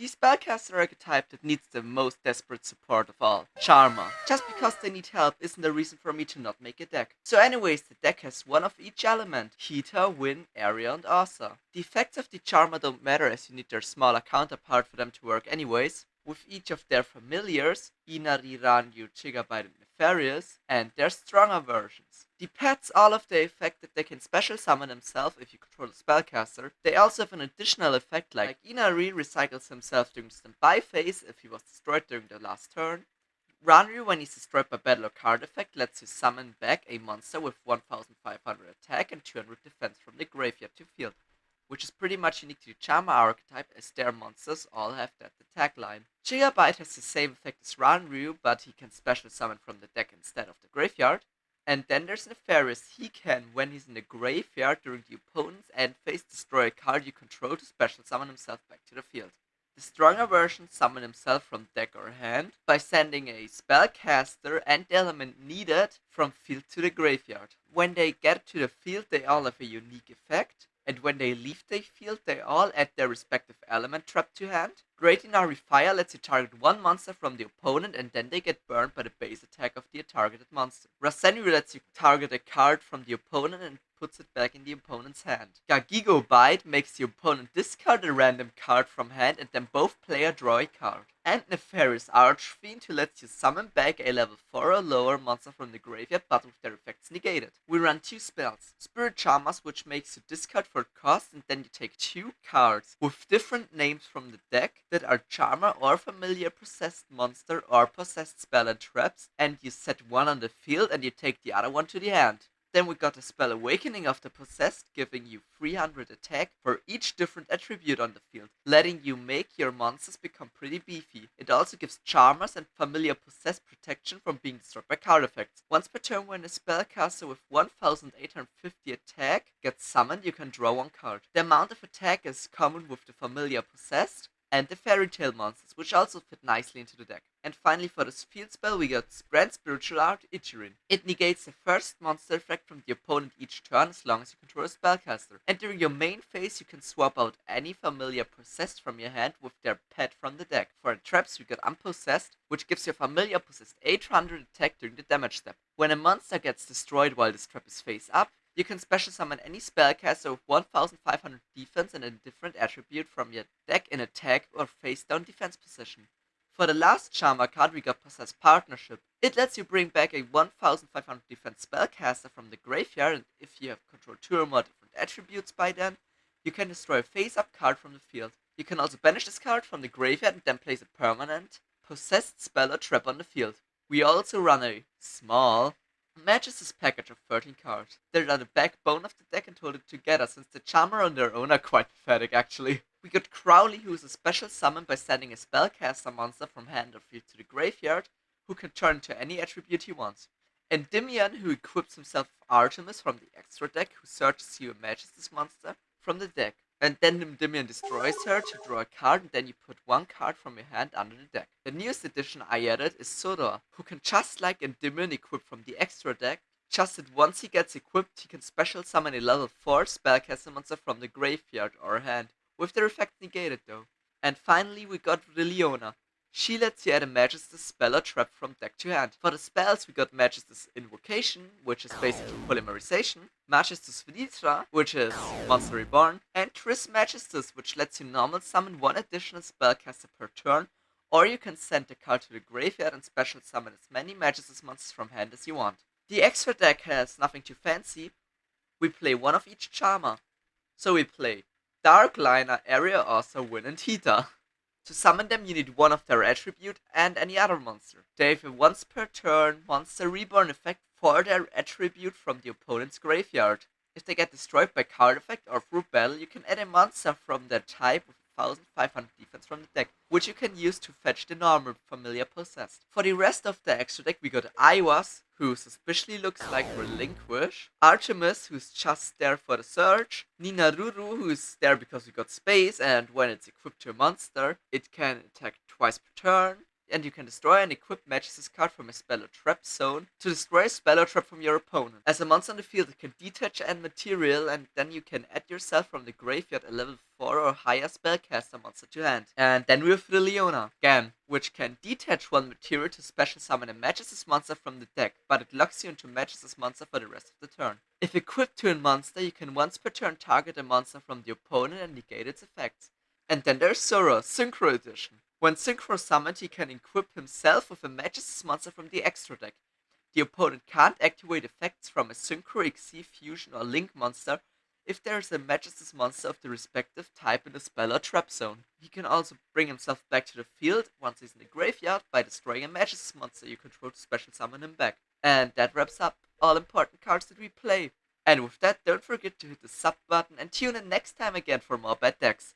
The spellcaster archetype that needs the most desperate support of all, Charmer. Just because they need help isn't a reason for me to not make a deck. So anyways, the deck has one of each element, Heater, Wind, Area, and Asa. The effects of the Charmer don't matter as you need their smaller counterpart for them to work anyways, with each of their familiars, Inari, Ranyu, Gigabyte, and Nefarious, and their stronger versions. The pets all have the effect that they can special summon themselves if you control the spellcaster. They also have an additional effect like Inari recycles himself during the standby phase if he was destroyed during the last turn. Ranryu, when he's destroyed by battle or card effect, lets you summon back a monster with 1500 attack and 200 defense from the graveyard to field, which is pretty much unique to the Charmer archetype as their monsters all have that attack line. Gigabyte has the same effect as Ranryu, but he can special summon from the deck instead of the graveyard. And then there's Nefarious. He can, when he's in the graveyard during the opponent's end phase, destroy a card you control to special summon himself back to the field. The stronger version summon himself from deck or hand by sending a spellcaster and the element needed from field to the graveyard. When they get to the field, they all have a unique effect, and when they leave the field, they all add their respective element trap to hand. Great Inari Fire lets you target one monster from the opponent and then they get burned by the base attack of the targeted monster. Rasenru lets you target a card from the opponent and puts it back in the opponent's hand. Gagigo Bite makes the opponent discard a random card from hand and then both player draw a card. And Nefarious Archfiend, who lets you summon back a level 4 or lower monster from the graveyard but with their effects negated. We run 2 spells. Spirit Charmers, which makes you discard for cost and then you take 2 cards with different names from the deck that are Charmer or Familiar Possessed Monster or Possessed Spell and Traps, and you set one on the field and you take the other one to the hand. Then we got the spell Awakening of the Possessed, giving you 300 attack for each different attribute on the field, letting you make your monsters become pretty beefy. It also gives Charmers and Familiar Possessed protection from being destroyed by card effects. Once per turn, when a spellcaster with 1850 attack gets summoned, you can draw one card. The amount of attack is common with the Familiar Possessed and the Fairy Tale monsters, which also fit nicely into the deck. And finally, for this field spell, we got Brand Spiritual Art Ichirin. It negates the first monster effect from the opponent each turn as long as you control a spellcaster. And during your main phase, you can swap out any familiar possessed from your hand with their pet from the deck. For the traps, we got Unpossessed, which gives your familiar possessed 800 attack during the damage step. When a monster gets destroyed while this trap is face up, you can special summon any spellcaster with 1500 defense and a different attribute from your deck in attack or face down defense position. For the last Charmer card, we got Possessed Partnership. It lets you bring back a 1500 defense spellcaster from the graveyard, and if you have control 2 or more different attributes by then, you can destroy a face-up card from the field. You can also banish this card from the graveyard and then place a permanent possessed spell or trap on the field. We also run a small Magistus package of 13 cards. They are the backbone of the deck and hold it together, since the Charmer on their own are quite pathetic actually. We got Crowley, who is a special summon by sending a spellcaster monster from hand or field to the graveyard, who can turn into any attribute he wants. Endymion, who equips himself with Artemis from the extra deck, who searches you a Magistus monster from the deck. And then Endymion destroys her to draw a card, and then you put one card from your hand under the deck. The newest addition I added is Sodor, who can just like Endymion equipped from the extra deck, just that once he gets equipped, he can special summon a level 4 spellcaster monster from the graveyard or hand, with their effect negated though. And finally we got Leona. She lets you add a Magistus spell or trap from deck to hand. For the spells, we got Magistus Invocation, which is basically Polymerization, Magistus Velitra, which is Monster Reborn, and Triss Magistus, which lets you normal summon one additional spellcaster per turn, or you can send the card to the graveyard and special summon as many Magistus monsters from hand as you want. The extra deck has nothing too fancy. We play one of each Charmer. So we play Darkliner, Area Author, Win, and Heater. To summon them, you need one of their attribute and any other monster. They have a once per turn Monster Reborn effect for their attribute from the opponent's graveyard. If they get destroyed by card effect or through battle, you can add a monster from their type with 1500 defense from the deck, which you can use to fetch the normal familiar possessed. For the rest of the extra deck, we got Aiwas, who suspiciously looks like Relinquish, Artemis, who's just there for the search, Ninaruru, who's there because we got space, and when it's equipped to a monster, it can attack twice per turn. and you can destroy and equip Magistus card from a spell or trap zone to destroy a spell or trap from your opponent. As a monster on the field, it can detach and material, and then you can add yourself from the graveyard a level 4 or higher spellcaster monster to hand. And then we have the Leona, again, which can detach one material to special summon a Magistus monster from the deck, but it locks you into Magistus monster for the rest of the turn. If equipped to a monster, you can once per turn target a monster from the opponent and negate its effects. And then there's Sora, Synchro Edition. When Synchro summoned, he can equip himself with a Magistus monster from the extra deck. The opponent can't activate effects from a Synchro, Xyz, Fusion, or Link monster if there is a Magistus monster of the respective type in the spell or trap zone. He can also bring himself back to the field once he's in the graveyard by destroying a Magistus monster you control to special summon him back. And that wraps up all important cards that we play. And with that, don't forget to hit the sub button and tune in next time again for more bad decks.